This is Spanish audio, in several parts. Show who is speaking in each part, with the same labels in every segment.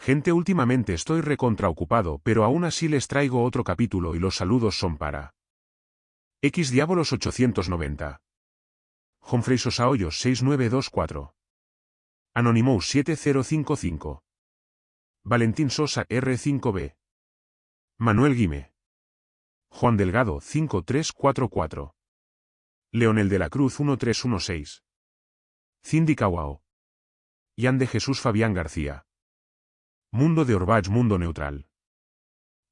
Speaker 1: Gente, últimamente estoy recontraocupado, pero aún así les traigo otro capítulo y los saludos son para X Diabolos 890. Humphrey Sosa Hoyos 6924. Anonymous 7055. Valentín Sosa R5B. Manuel Guime. Juan Delgado 5344. Leonel de la Cruz 1316. Cindy Kawao. Ian de Jesús Fabián García. Mundo de Orbach, mundo neutral.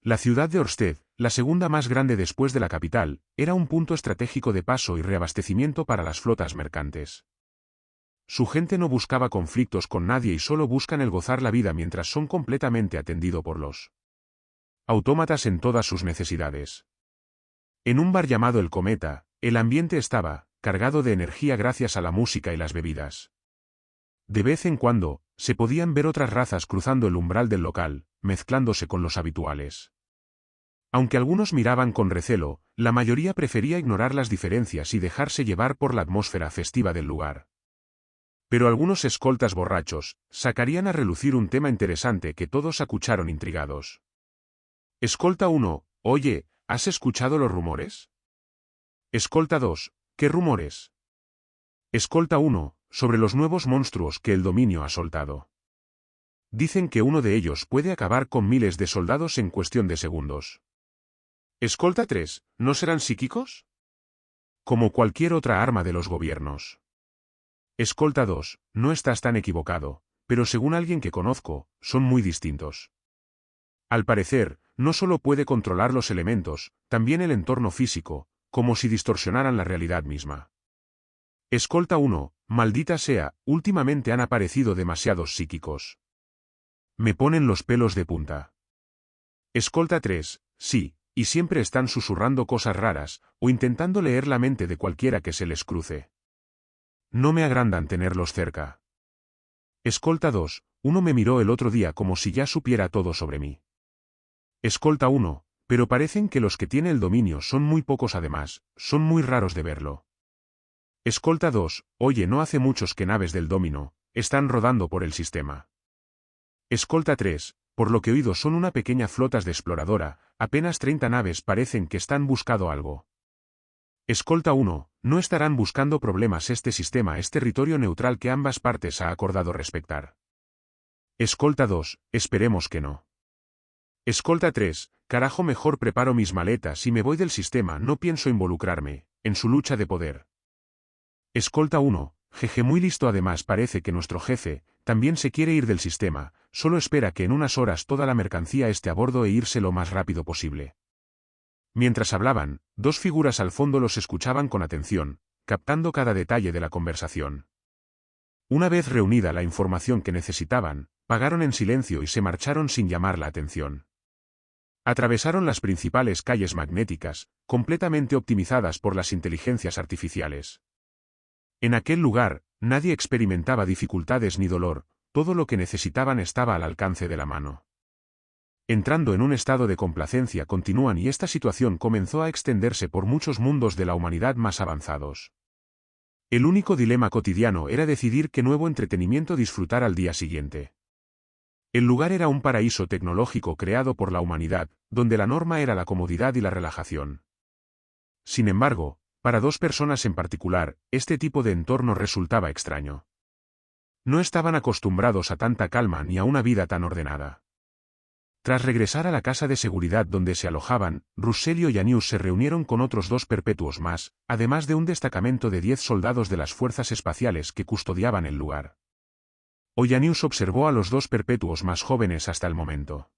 Speaker 1: La ciudad de Orsted, la segunda más grande después de la capital, era un punto estratégico de paso y reabastecimiento para las flotas mercantes. Su gente no buscaba conflictos con nadie y solo buscan el gozar la vida mientras son completamente atendido por los autómatas en todas sus necesidades. En un bar llamado El Cometa, el ambiente estaba cargado de energía gracias a la música y las bebidas. De vez en cuando, se podían ver otras razas cruzando el umbral del local, mezclándose con los habituales. Aunque algunos miraban con recelo, la mayoría prefería ignorar las diferencias y dejarse llevar por la atmósfera festiva del lugar. Pero algunos escoltas borrachos sacarían a relucir un tema interesante que todos acucharon intrigados. Escolta 1, oye, ¿has escuchado los rumores? Escolta 2, ¿qué rumores? Escolta 1, sobre los nuevos monstruos que el dominio ha soltado. Dicen que uno de ellos puede acabar con miles de soldados en cuestión de segundos. Escolta 3, ¿no serán psíquicos? Como cualquier otra arma de los gobiernos. Escolta 2, no estás tan equivocado, pero según alguien que conozco, son muy distintos. Al parecer, no solo puede controlar los elementos, también el entorno físico, como si distorsionaran la realidad misma. Escolta 1, maldita sea, últimamente han aparecido demasiados psíquicos. Me ponen los pelos de punta. Escolta 3, sí, y siempre están susurrando cosas raras, o intentando leer la mente de cualquiera que se les cruce. No me agrandan tenerlos cerca. Escolta 2, uno me miró el otro día como si ya supiera todo sobre mí. Escolta 1, pero parecen que los que tiene el dominio son muy pocos además, son muy raros de verlo. Escolta 2, oye, no hace muchos que naves del dominio están rodando por el sistema. Escolta 3, por lo que he oído son una pequeña flota de exploradora, apenas 30 naves parecen que están buscando algo. Escolta 1, no estarán buscando problemas, este sistema es territorio neutral que ambas partes ha acordado respetar. Escolta 2, esperemos que no. Escolta 3, carajo, mejor preparo mis maletas y me voy del sistema, no pienso involucrarme en su lucha de poder. Escolta 1, jeje, muy listo, además parece que nuestro jefe también se quiere ir del sistema, solo espera que en unas horas toda la mercancía esté a bordo e irse lo más rápido posible. Mientras hablaban, dos figuras al fondo los escuchaban con atención, captando cada detalle de la conversación. Una vez reunida la información que necesitaban, pagaron en silencio y se marcharon sin llamar la atención. Atravesaron las principales calles magnéticas, completamente optimizadas por las inteligencias artificiales. En aquel lugar, nadie experimentaba dificultades ni dolor, todo lo que necesitaban estaba al alcance de la mano. Entrando en un estado de complacencia continúan y esta situación comenzó a extenderse por muchos mundos de la humanidad más avanzados. El único dilema cotidiano era decidir qué nuevo entretenimiento disfrutar al día siguiente. El lugar era un paraíso tecnológico creado por la humanidad, donde la norma era la comodidad y la relajación. Sin embargo, para dos personas en particular, este tipo de entorno resultaba extraño. No estaban acostumbrados a tanta calma ni a una vida tan ordenada. Tras regresar a la casa de seguridad donde se alojaban, Russell y Ollanius se reunieron con otros dos perpetuos más, además de un destacamento de 10 soldados de las fuerzas espaciales que custodiaban el lugar. Ollanius observó a los dos perpetuos más jóvenes hasta el momento.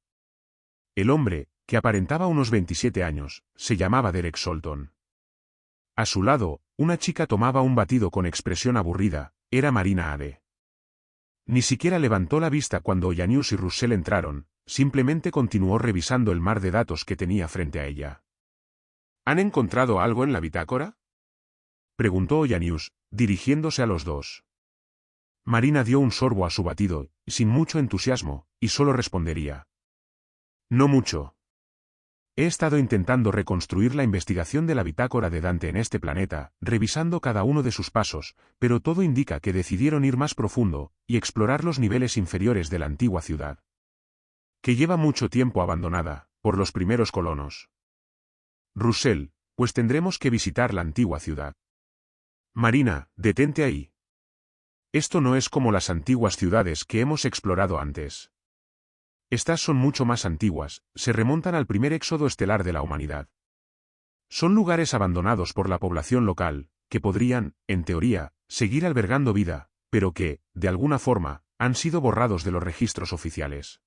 Speaker 1: El hombre, que aparentaba unos 27 años, se llamaba Derek Solton. A su lado, una chica tomaba un batido con expresión aburrida, era Marina Ade. Ni siquiera levantó la vista cuando Ollanius y Russell entraron, simplemente continuó revisando el mar de datos que tenía frente a ella. ¿Han encontrado algo en la bitácora?, preguntó Ollanius, dirigiéndose a los dos. Marina dio un sorbo a su batido, sin mucho entusiasmo, y solo respondería: no mucho. He estado intentando reconstruir la investigación de la bitácora de Dante en este planeta, revisando cada uno de sus pasos, pero todo indica que decidieron ir más profundo y explorar los niveles inferiores de la antigua ciudad. que lleva mucho tiempo abandonada, por los primeros colonos. Russell, pues tendremos que visitar la antigua ciudad. Marina, detente ahí. Esto no es como las antiguas ciudades que hemos explorado antes. Estas son mucho más antiguas, se remontan al primer éxodo estelar de la humanidad. Son lugares abandonados por la población local, que podrían, en teoría, seguir albergando vida, pero que, de alguna forma, han sido borrados de los registros oficiales.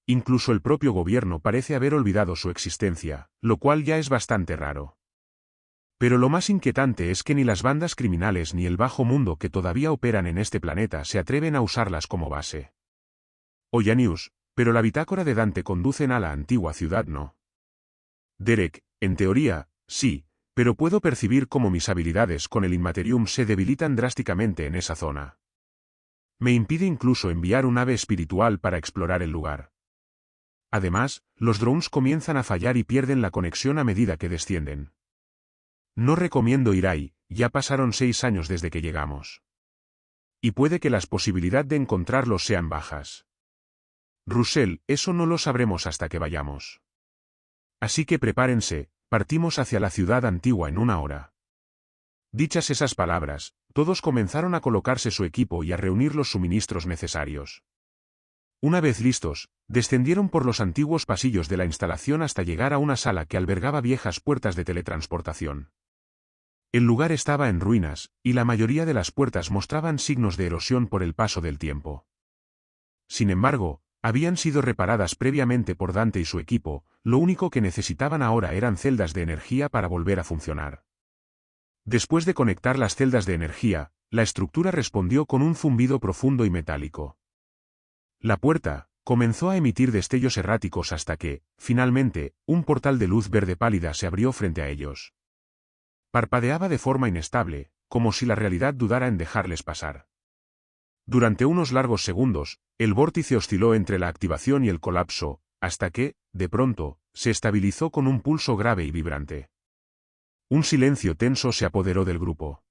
Speaker 1: Incluso el propio gobierno parece haber olvidado su existencia, lo cual ya es bastante raro. Pero lo más inquietante es que ni las bandas criminales ni el bajo mundo que todavía operan en este planeta se atreven a usarlas como base. Ollanius, pero la bitácora de Dante conducen a la antigua ciudad, ¿no? Derek, en teoría, sí, pero puedo percibir cómo mis habilidades con el Inmaterium se debilitan drásticamente en esa zona. Me impide incluso enviar un ave espiritual para explorar el lugar. Además, los drones comienzan a fallar y pierden la conexión a medida que descienden. No recomiendo ir ahí, ya pasaron 6 años desde que llegamos. Y puede que las posibilidades de encontrarlos sean bajas. Russell, eso no lo sabremos hasta que vayamos. Así que prepárense, partimos hacia la ciudad antigua en 1 hora. Dichas esas palabras, todos comenzaron a colocarse su equipo y a reunir los suministros necesarios. Una vez listos, descendieron por los antiguos pasillos de la instalación hasta llegar a una sala que albergaba viejas puertas de teletransportación. El lugar estaba en ruinas, y la mayoría de las puertas mostraban signos de erosión por el paso del tiempo. Sin embargo, habían sido reparadas previamente por Dante y su equipo, lo único que necesitaban ahora eran celdas de energía para volver a funcionar. Después de conectar las celdas de energía, la estructura respondió con un zumbido profundo y metálico. La puerta comenzó a emitir destellos erráticos hasta que, finalmente, un portal de luz verde pálida se abrió frente a ellos. Parpadeaba de forma inestable, como si la realidad dudara en dejarles pasar. Durante unos largos segundos, el vórtice osciló entre la activación y el colapso, hasta que, de pronto, se estabilizó con un pulso grave y vibrante. Un silencio tenso se apoderó del grupo.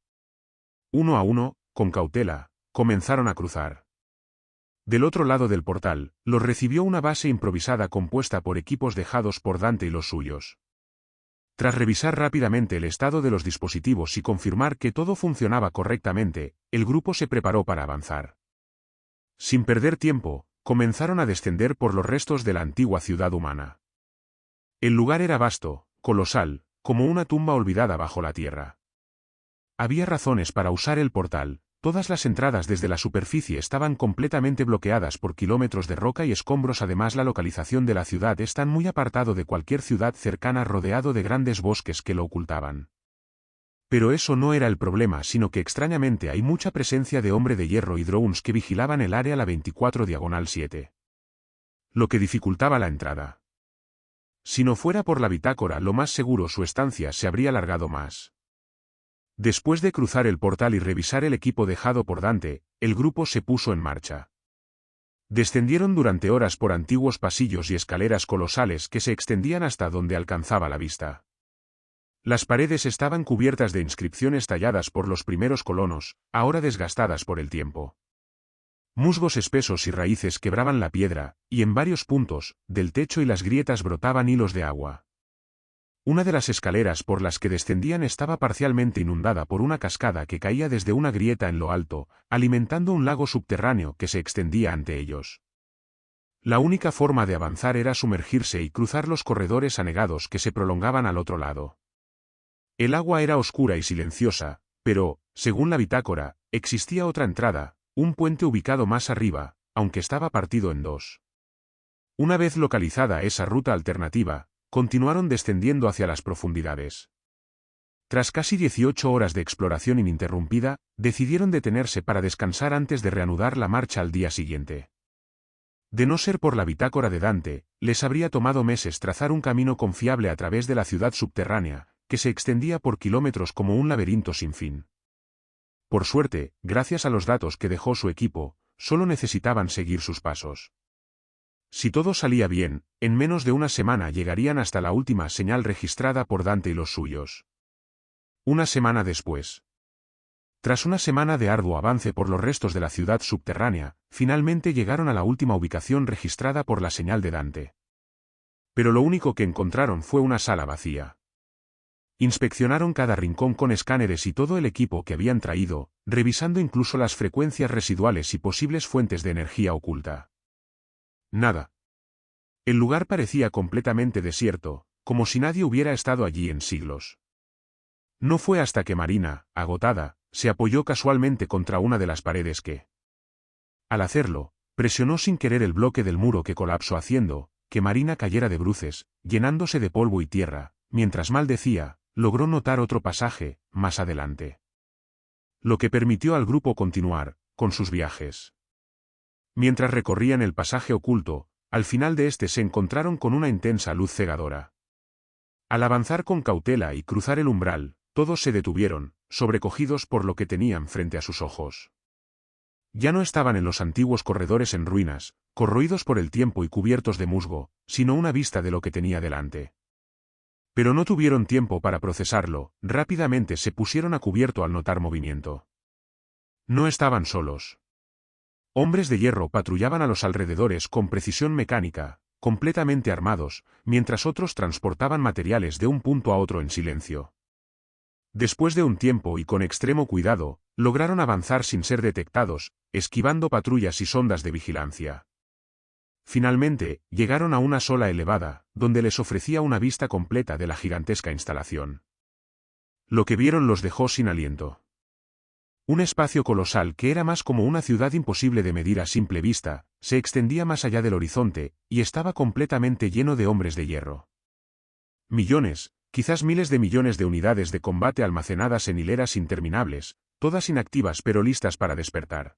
Speaker 1: Uno a uno, con cautela, comenzaron a cruzar. Del otro lado del portal, los recibió una base improvisada compuesta por equipos dejados por Dante y los suyos. Tras revisar rápidamente el estado de los dispositivos y confirmar que todo funcionaba correctamente, el grupo se preparó para avanzar. Sin perder tiempo, comenzaron a descender por los restos de la antigua ciudad humana. El lugar era vasto, colosal, como una tumba olvidada bajo la tierra. Había razones para usar el portal. Todas las entradas desde la superficie estaban completamente bloqueadas por kilómetros de roca y escombros. Además, la localización de la ciudad está muy apartado de cualquier ciudad cercana, rodeado de grandes bosques que lo ocultaban. Pero eso no era el problema, sino que extrañamente hay mucha presencia de hombre de hierro y drones que vigilaban el área la 24/7. Lo que dificultaba la entrada. Si no fuera por la bitácora, lo más seguro su estancia se habría alargado más. Después de cruzar el portal y revisar el equipo dejado por Dante, el grupo se puso en marcha. Descendieron durante horas por antiguos pasillos y escaleras colosales que se extendían hasta donde alcanzaba la vista. Las paredes estaban cubiertas de inscripciones talladas por los primeros colonos, ahora desgastadas por el tiempo. Musgos espesos y raíces quebraban la piedra, y en varios puntos, del techo y las grietas brotaban hilos de agua. Una de las escaleras por las que descendían estaba parcialmente inundada por una cascada que caía desde una grieta en lo alto, alimentando un lago subterráneo que se extendía ante ellos. La única forma de avanzar era sumergirse y cruzar los corredores anegados que se prolongaban al otro lado. El agua era oscura y silenciosa, pero, según la bitácora, existía otra entrada, un puente ubicado más arriba, aunque estaba partido en dos. Una vez localizada esa ruta alternativa, continuaron descendiendo hacia las profundidades. Tras casi 18 horas de exploración ininterrumpida, decidieron detenerse para descansar antes de reanudar la marcha al día siguiente. De no ser por la bitácora de Dante, les habría tomado meses trazar un camino confiable a través de la ciudad subterránea, que se extendía por kilómetros como un laberinto sin fin. Por suerte, gracias a los datos que dejó su equipo, solo necesitaban seguir sus pasos. Si todo salía bien, en menos de una semana llegarían hasta la última señal registrada por Dante y los suyos. Una semana después. Tras una semana de arduo avance por los restos de la ciudad subterránea, finalmente llegaron a la última ubicación registrada por la señal de Dante. Pero lo único que encontraron fue una sala vacía. Inspeccionaron cada rincón con escáneres y todo el equipo que habían traído, revisando incluso las frecuencias residuales y posibles fuentes de energía oculta. Nada. El lugar parecía completamente desierto, como si nadie hubiera estado allí en siglos. No fue hasta que Marina, agotada, se apoyó casualmente contra una de las paredes que, al hacerlo, presionó sin querer el bloque del muro que colapsó haciendo que Marina cayera de bruces, llenándose de polvo y tierra, mientras maldecía, logró notar otro pasaje, más adelante. Lo que permitió al grupo continuar, con sus viajes. Mientras recorrían el pasaje oculto, al final de este se encontraron con una intensa luz cegadora. Al avanzar con cautela y cruzar el umbral, todos se detuvieron, sobrecogidos por lo que tenían frente a sus ojos. Ya no estaban en los antiguos corredores en ruinas, corroídos por el tiempo y cubiertos de musgo, sino una vista de lo que tenía delante. Pero no tuvieron tiempo para procesarlo, rápidamente se pusieron a cubierto al notar movimiento. No estaban solos. Hombres de hierro patrullaban a los alrededores con precisión mecánica, completamente armados, mientras otros transportaban materiales de un punto a otro en silencio. Después de un tiempo y con extremo cuidado, lograron avanzar sin ser detectados, esquivando patrullas y sondas de vigilancia. Finalmente, llegaron a una sola elevada, donde les ofrecía una vista completa de la gigantesca instalación. Lo que vieron los dejó sin aliento. Un espacio colosal que era más como una ciudad imposible de medir a simple vista, se extendía más allá del horizonte, y estaba completamente lleno de hombres de hierro. Millones, quizás miles de millones de unidades de combate almacenadas en hileras interminables, todas inactivas pero listas para despertar.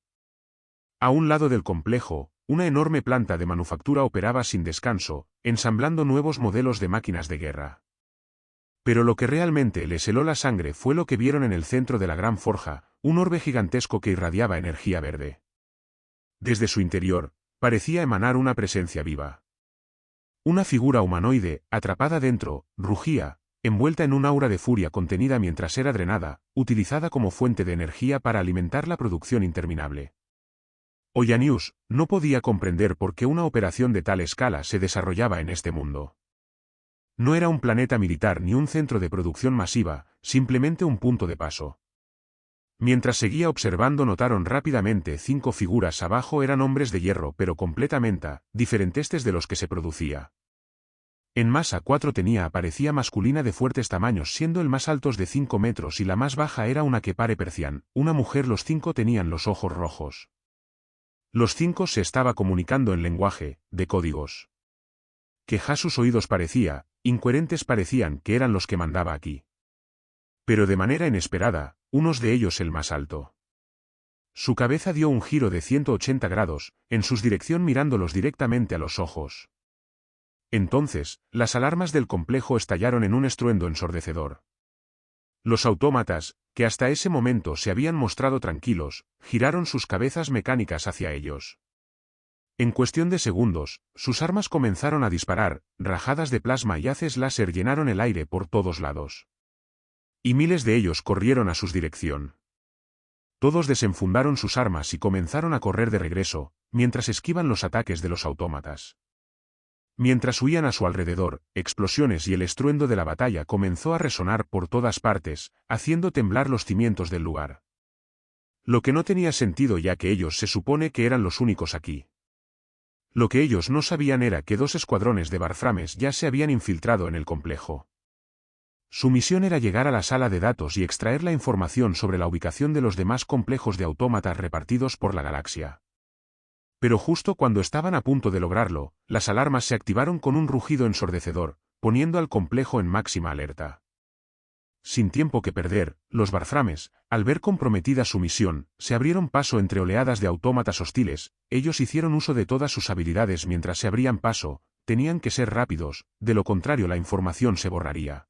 Speaker 1: A un lado del complejo, una enorme planta de manufactura operaba sin descanso, ensamblando nuevos modelos de máquinas de guerra. Pero lo que realmente les heló la sangre fue lo que vieron en el centro de la gran forja, un orbe gigantesco que irradiaba energía verde. Desde su interior, parecía emanar una presencia viva. Una figura humanoide, atrapada dentro, rugía, envuelta en un aura de furia contenida mientras era drenada, utilizada como fuente de energía para alimentar la producción interminable. Ollanius no podía comprender por qué una operación de tal escala se desarrollaba en este mundo. No era un planeta militar ni un centro de producción masiva, simplemente un punto de paso. Mientras seguía observando notaron rápidamente 5 figuras abajo eran hombres de hierro pero completamente diferentes de los que se producía. En masa 4 parecía masculina de fuertes tamaños siendo el más altos de 5 metros y la más baja era una que pare percián, una mujer los 5 tenían los ojos rojos. Los 5 se estaba comunicando en lenguaje, de códigos. Que sus oídos parecía, incoherentes parecían que eran los que mandaba aquí. Pero de manera inesperada, unos de ellos el más alto. Su cabeza dio un giro de 180 grados, en su dirección mirándolos directamente a los ojos. Entonces, las alarmas del complejo estallaron en un estruendo ensordecedor. Los autómatas, que hasta ese momento se habían mostrado tranquilos, giraron sus cabezas mecánicas hacia ellos. En cuestión de segundos, sus armas comenzaron a disparar, rajadas de plasma y haces láser llenaron el aire por todos lados. Y miles de ellos corrieron a su dirección. Todos desenfundaron sus armas y comenzaron a correr de regreso, mientras esquivan los ataques de los autómatas. Mientras huían a su alrededor, explosiones y el estruendo de la batalla comenzó a resonar por todas partes, haciendo temblar los cimientos del lugar. Lo que no tenía sentido ya que ellos se supone que eran los únicos aquí. Lo que ellos no sabían era que 2 escuadrones de Warframes ya se habían infiltrado en el complejo. Su misión era llegar a la sala de datos y extraer la información sobre la ubicación de los demás complejos de autómatas repartidos por la galaxia. Pero justo cuando estaban a punto de lograrlo, las alarmas se activaron con un rugido ensordecedor, poniendo al complejo en máxima alerta. Sin tiempo que perder, los Warframes, al ver comprometida su misión, se abrieron paso entre oleadas de autómatas hostiles, ellos hicieron uso de todas sus habilidades mientras se abrían paso, tenían que ser rápidos, de lo contrario la información se borraría.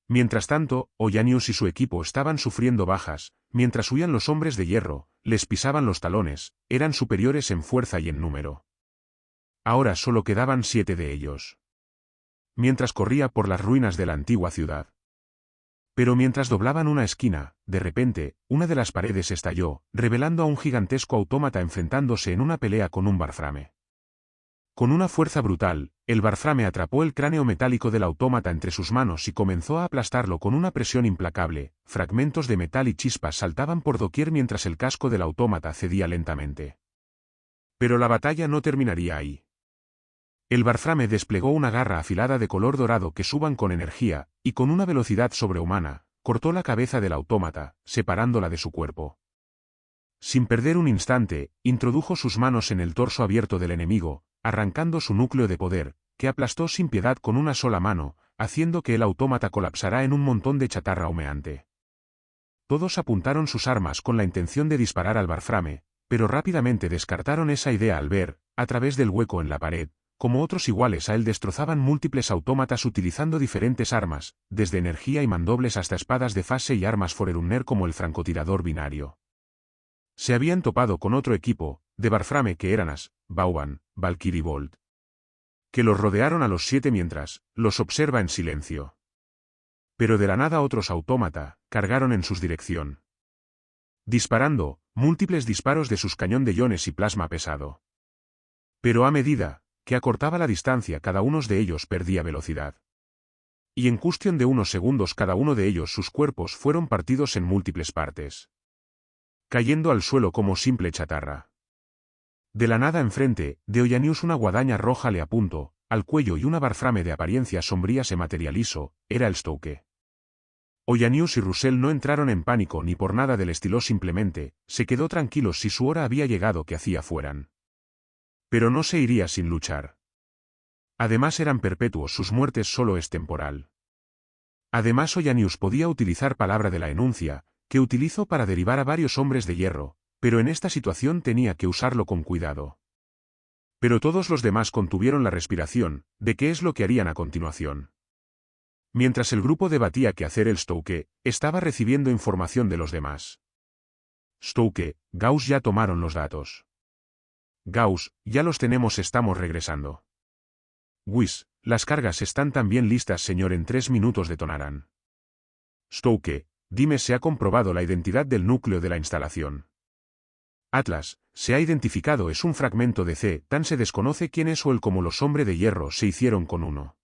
Speaker 1: Mientras tanto, Ollanius y su equipo estaban sufriendo bajas, mientras huían los hombres de hierro, les pisaban los talones, eran superiores en fuerza y en número. Ahora solo quedaban 7 de ellos. Mientras corría por las ruinas de la antigua ciudad. Pero mientras doblaban una esquina, de repente, una de las paredes estalló, revelando a un gigantesco autómata enfrentándose en una pelea con un Warframe. Con una fuerza brutal, el Warframe atrapó el cráneo metálico del autómata entre sus manos y comenzó a aplastarlo con una presión implacable. Fragmentos de metal y chispas saltaban por doquier mientras el casco del autómata cedía lentamente. Pero la batalla no terminaría ahí. El Warframe desplegó una garra afilada de color dorado que suban con energía, y con una velocidad sobrehumana, cortó la cabeza del autómata, separándola de su cuerpo. Sin perder un instante, introdujo sus manos en el torso abierto del enemigo, arrancando su núcleo de poder, que aplastó sin piedad con una sola mano, haciendo que el autómata colapsara en un montón de chatarra humeante. Todos apuntaron sus armas con la intención de disparar al Warframe, pero rápidamente descartaron esa idea al ver, a través del hueco en la pared, como otros iguales a él destrozaban múltiples autómatas utilizando diferentes armas, desde energía y mandobles hasta espadas de fase y armas Forerunner como el francotirador binario. Se habían topado con otro equipo, de Warframe que eran As, Vauban, Valkyrie y Bolt, que los rodearon a los 7 mientras los observa en silencio. Pero de la nada otros autómata cargaron en su dirección, disparando múltiples disparos de sus cañón de iones y plasma pesado. Pero a medida que acortaba la distancia cada uno de ellos perdía velocidad. Y en cuestión de unos segundos cada uno de ellos sus cuerpos fueron partidos en múltiples partes, cayendo al suelo como simple chatarra. De la nada enfrente, de Ollanius una guadaña roja le apuntó al cuello y una Warframe de apariencia sombría se materializó, era el Stoke. Ollanius y Russell no entraron en pánico ni por nada del estilo, simplemente se quedó tranquilos si su hora había llegado que hacía fueran. Pero no se iría sin luchar. Además eran perpetuos, sus muertes solo es temporal. Además Ollanius podía utilizar palabra de la enuncia, que utilizó para derivar a varios hombres de hierro, pero en esta situación tenía que usarlo con cuidado. Pero todos los demás contuvieron la respiración, de qué es lo que harían a continuación. Mientras el grupo debatía qué hacer, el Stoke estaba recibiendo información de los demás. Stoke, Gauss ya tomaron los datos. Gauss, ya los tenemos, estamos regresando. Whis, las cargas están también listas, señor, en 3 minutos detonarán. Stoke, dime, ¿se ha comprobado la identidad del núcleo de la instalación? Atlas, se ha identificado, es un fragmento de C, tan se desconoce quién es o el cómo los hombres de hierro se hicieron con uno.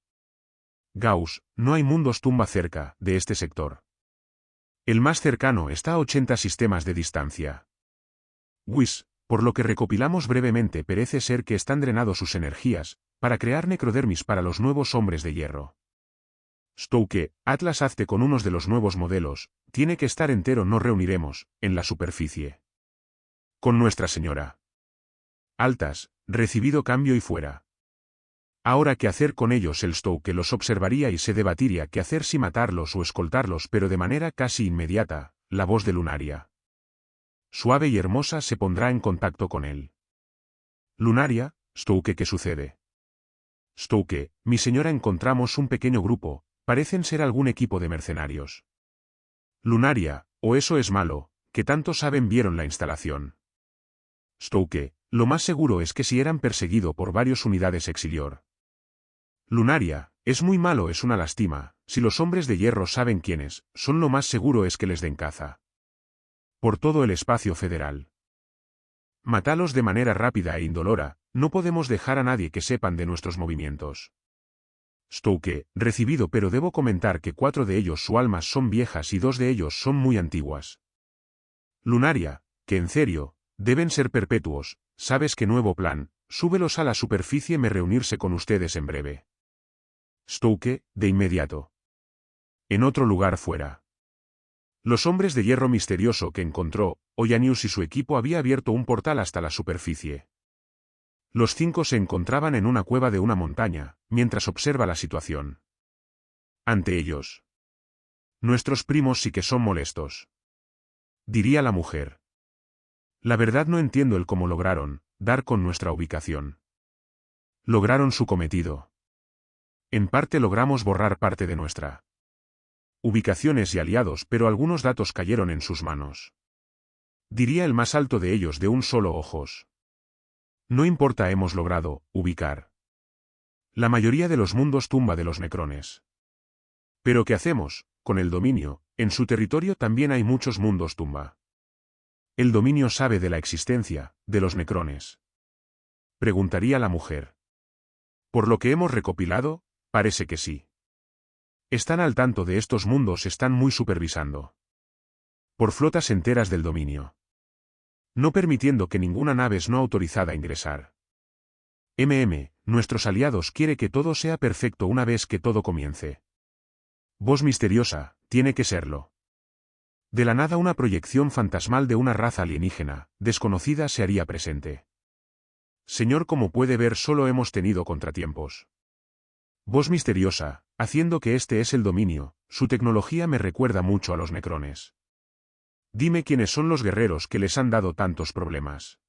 Speaker 1: Gauss, no hay mundos tumba cerca de este sector. El más cercano está a 80 sistemas de distancia. Whis, por lo que recopilamos brevemente parece ser que están drenados sus energías, para crear necrodermis para los nuevos hombres de hierro. Stoke, Atlas, hazte con unos de los nuevos modelos, tiene que estar entero, nos reuniremos, en la superficie. Con Nuestra Señora. Altas, recibido cambio y fuera. Ahora qué hacer con ellos, el Stoke los observaría y se debatiría qué hacer, si matarlos o escoltarlos, pero de manera casi inmediata, la voz de Lunaria, suave y hermosa, se pondrá en contacto con él. Lunaria, Stoke, ¿qué sucede? Stoke, mi señora, encontramos un pequeño grupo, parecen ser algún equipo de mercenarios. Lunaria, o eso es malo, que tanto saben, vieron la instalación. Stoke, lo más seguro es que si eran perseguido por varias unidades exilior. Lunaria, es muy malo, es una lástima, si los hombres de hierro saben quiénes, son, lo más seguro es que les den caza. Por todo el espacio federal. Mátalos de manera rápida e indolora, no podemos dejar a nadie que sepan de nuestros movimientos. Stoke, recibido, pero debo comentar que 4 de ellos sus almas son viejas y 2 de ellos son muy antiguas. Lunaria, que en serio, deben ser perpetuos, ¿sabes qué nuevo plan? Súbelos a la superficie, me reunirse con ustedes en breve. Stoke, de inmediato. En otro lugar fuera. Los hombres de hierro misterioso que encontró, Ollanius y su equipo había abierto un portal hasta la superficie. Los 5 se encontraban en una cueva de una montaña, mientras observa la situación. Ante ellos. Nuestros primos sí que son molestos, diría la mujer. La verdad no entiendo el cómo lograron dar con nuestra ubicación. Lograron su cometido. En parte logramos borrar parte de nuestra ubicaciones y aliados, pero algunos datos cayeron en sus manos. Diría el más alto de ellos de un solo ojos. No importa, hemos logrado ubicar la mayoría de los mundos tumba de los necrones. Pero ¿qué hacemos con el dominio, en su territorio también hay muchos mundos tumba. El dominio sabe de la existencia de los necrones. Preguntaría la mujer. Por lo que hemos recopilado, parece que sí. Están al tanto de estos mundos, están muy supervisando. Por flotas enteras del dominio. No permitiendo que ninguna nave no autorizada ingresar. Nuestros aliados quiere que todo sea perfecto una vez que todo comience. Voz misteriosa, tiene que serlo. De la nada una proyección fantasmal de una raza alienígena, desconocida se haría presente. Señor, como puede ver, solo hemos tenido contratiempos. Voz misteriosa, haciendo que este es el dominio, su tecnología me recuerda mucho a los necrones. Dime quiénes son los guerreros que les han dado tantos problemas.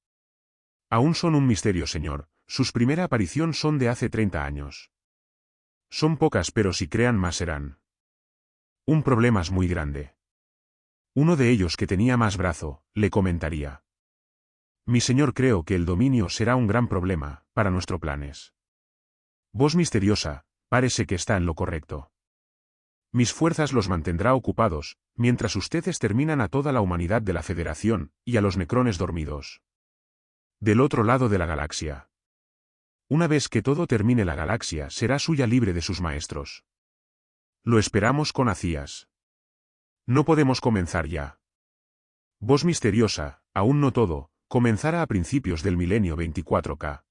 Speaker 1: Aún son un misterio, señor, sus primera aparición son de hace 30 años. Son pocas, pero si crean más serán. Un problema es muy grande. Uno de ellos que tenía más brazo, le comentaría. Mi señor, creo que el dominio será un gran problema, para nuestros planes. Voz misteriosa, parece que está en lo correcto. Mis fuerzas los mantendrá ocupados, mientras ustedes terminan a toda la humanidad de la Federación, y a los necrones dormidos. Del otro lado de la galaxia. Una vez que todo termine, la galaxia será suya libre de sus maestros. Lo esperamos con ansias. No podemos comenzar ya. Voz misteriosa, aún no todo, comenzará a principios del milenio 24K.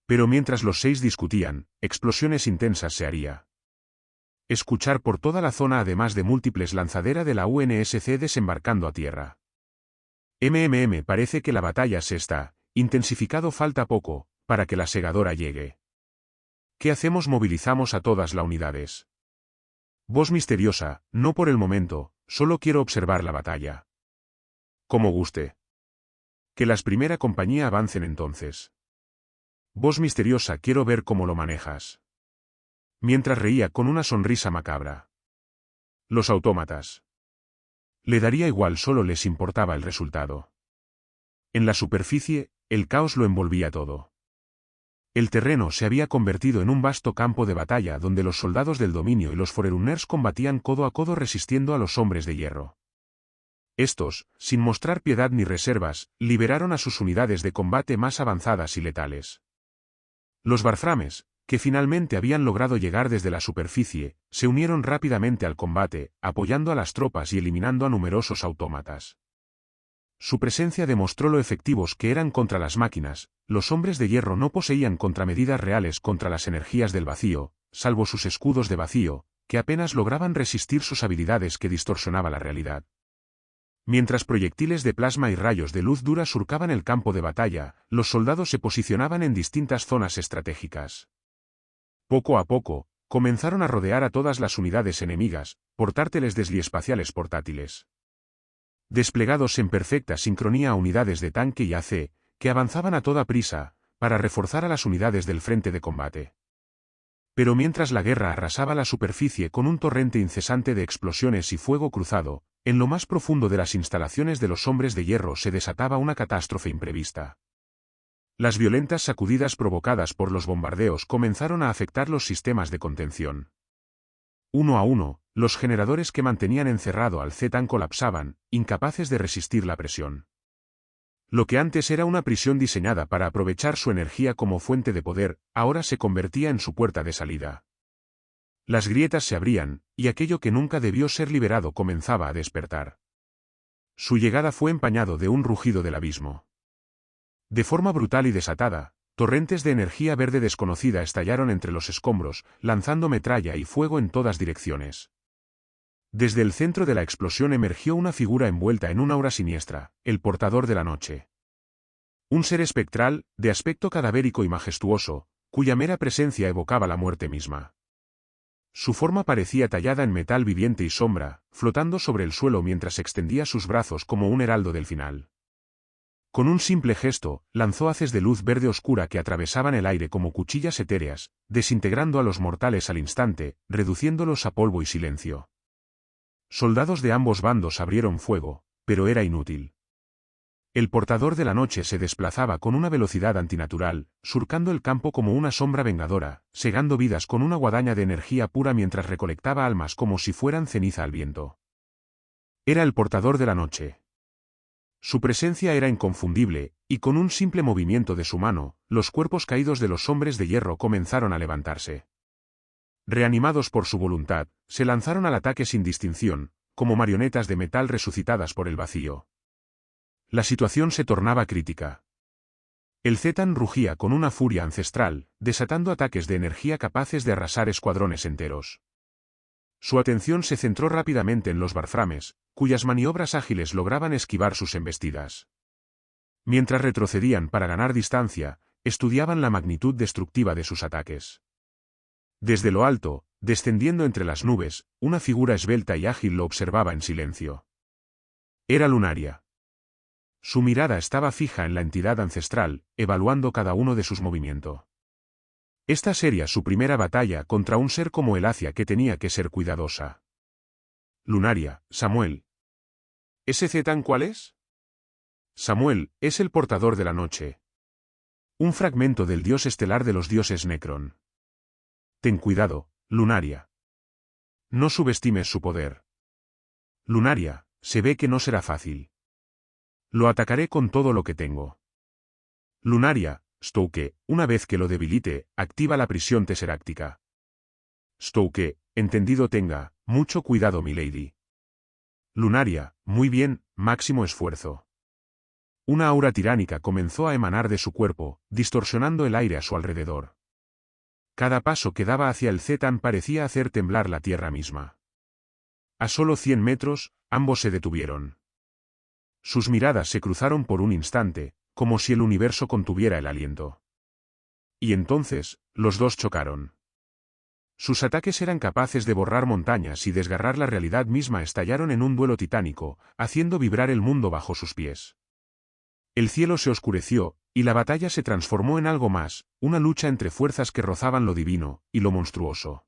Speaker 1: Pero mientras los 6 discutían, explosiones intensas se haría. Escuchar por toda la zona, además de múltiples lanzaderas de la UNSC desembarcando a tierra. Parece que la batalla se está intensificado, falta poco, para que la segadora llegue. ¿Qué hacemos? Movilizamos a todas las unidades. Voz misteriosa, no por el momento, solo quiero observar la batalla. Como guste. Que las primera compañía avancen entonces. Voz misteriosa, quiero ver cómo lo manejas. Mientras reía con una sonrisa macabra. Los autómatas. Le daría igual, solo les importaba el resultado. En la superficie, el caos lo envolvía todo. El terreno se había convertido en un vasto campo de batalla donde los soldados del dominio y los Forerunners combatían codo a codo resistiendo a los hombres de hierro. Estos, sin mostrar piedad ni reservas, liberaron a sus unidades de combate más avanzadas y letales. Los Warframes, que finalmente habían logrado llegar desde la superficie, se unieron rápidamente al combate, apoyando a las tropas y eliminando a numerosos autómatas. Su presencia demostró lo efectivos que eran contra las máquinas. Los hombres de hierro no poseían contramedidas reales contra las energías del vacío, salvo sus escudos de vacío, que apenas lograban resistir sus habilidades que distorsionaba la realidad. Mientras proyectiles de plasma y rayos de luz dura surcaban el campo de batalla, los soldados se posicionaban en distintas zonas estratégicas. Poco a poco, comenzaron a rodear a todas las unidades enemigas, portátiles desliespaciales portátiles. Desplegados en perfecta sincronía a unidades de tanque y AC, que avanzaban a toda prisa, para reforzar a las unidades del frente de combate. Pero mientras la guerra arrasaba la superficie con un torrente incesante de explosiones y fuego cruzado, en lo más profundo de las instalaciones de los hombres de hierro se desataba una catástrofe imprevista. Las violentas sacudidas provocadas por los bombardeos comenzaron a afectar los sistemas de contención. Uno a uno, los generadores que mantenían encerrado al Z-Tan colapsaban, incapaces de resistir la presión. Lo que antes era una prisión diseñada para aprovechar su energía como fuente de poder, ahora se convertía en su puerta de salida. Las grietas se abrían, y aquello que nunca debió ser liberado comenzaba a despertar. Su llegada fue empañado de un rugido del abismo. De forma brutal y desatada, torrentes de energía verde desconocida estallaron entre los escombros, lanzando metralla y fuego en todas direcciones. Desde el centro de la explosión emergió una figura envuelta en una aura siniestra, el portador de la noche. Un ser espectral, de aspecto cadavérico y majestuoso, cuya mera presencia evocaba la muerte misma. Su forma parecía tallada en metal viviente y sombra, flotando sobre el suelo mientras extendía sus brazos como un heraldo del final. Con un simple gesto, lanzó haces de luz verde oscura que atravesaban el aire como cuchillas etéreas, desintegrando a los mortales al instante, reduciéndolos a polvo y silencio. Soldados de ambos bandos abrieron fuego, pero era inútil. El portador de la noche se desplazaba con una velocidad antinatural, surcando el campo como una sombra vengadora, segando vidas con una guadaña de energía pura mientras recolectaba almas como si fueran ceniza al viento. Era el portador de la noche. Su presencia era inconfundible, y con un simple movimiento de su mano, los cuerpos caídos de los hombres de hierro comenzaron a levantarse. Reanimados por su voluntad, se lanzaron al ataque sin distinción, como marionetas de metal resucitadas por el vacío. La situación se tornaba crítica. El Zetan rugía con una furia ancestral, desatando ataques de energía capaces de arrasar escuadrones enteros. Su atención se centró rápidamente en los Warframes, cuyas maniobras ágiles lograban esquivar sus embestidas. Mientras retrocedían para ganar distancia, estudiaban la magnitud destructiva de sus ataques. Desde lo alto, descendiendo entre las nubes, una figura esbelta y ágil lo observaba en silencio. Era Lunaria. Su mirada estaba fija en la entidad ancestral, evaluando cada uno de sus movimientos. Esta sería su primera batalla contra un ser como el Acia que tenía que ser cuidadosa. Lunaria, Samuel. ¿Ese Zetan cuál es? Samuel, es el portador de la noche. Un fragmento del dios estelar de los dioses Necron. Ten cuidado, Lunaria. No subestimes su poder. Lunaria, se ve que no será fácil. Lo atacaré con todo lo que tengo. Lunaria, Stoke, una vez que lo debilite, activa la prisión teseráctica. Stoke, entendido tenga, mucho cuidado milady. Lunaria, muy bien, máximo esfuerzo. Una aura tiránica comenzó a emanar de su cuerpo, distorsionando el aire a su alrededor. Cada paso que daba hacia el Zetan parecía hacer temblar la tierra misma. A solo 100 metros, ambos se detuvieron. Sus miradas se cruzaron por un instante, como si el universo contuviera el aliento. Y entonces, los dos chocaron. Sus ataques eran capaces de borrar montañas y desgarrar la realidad misma. Estallaron en un duelo titánico, haciendo vibrar el mundo bajo sus pies. El cielo se oscureció, y la batalla se transformó en algo más, una lucha entre fuerzas que rozaban lo divino y lo monstruoso.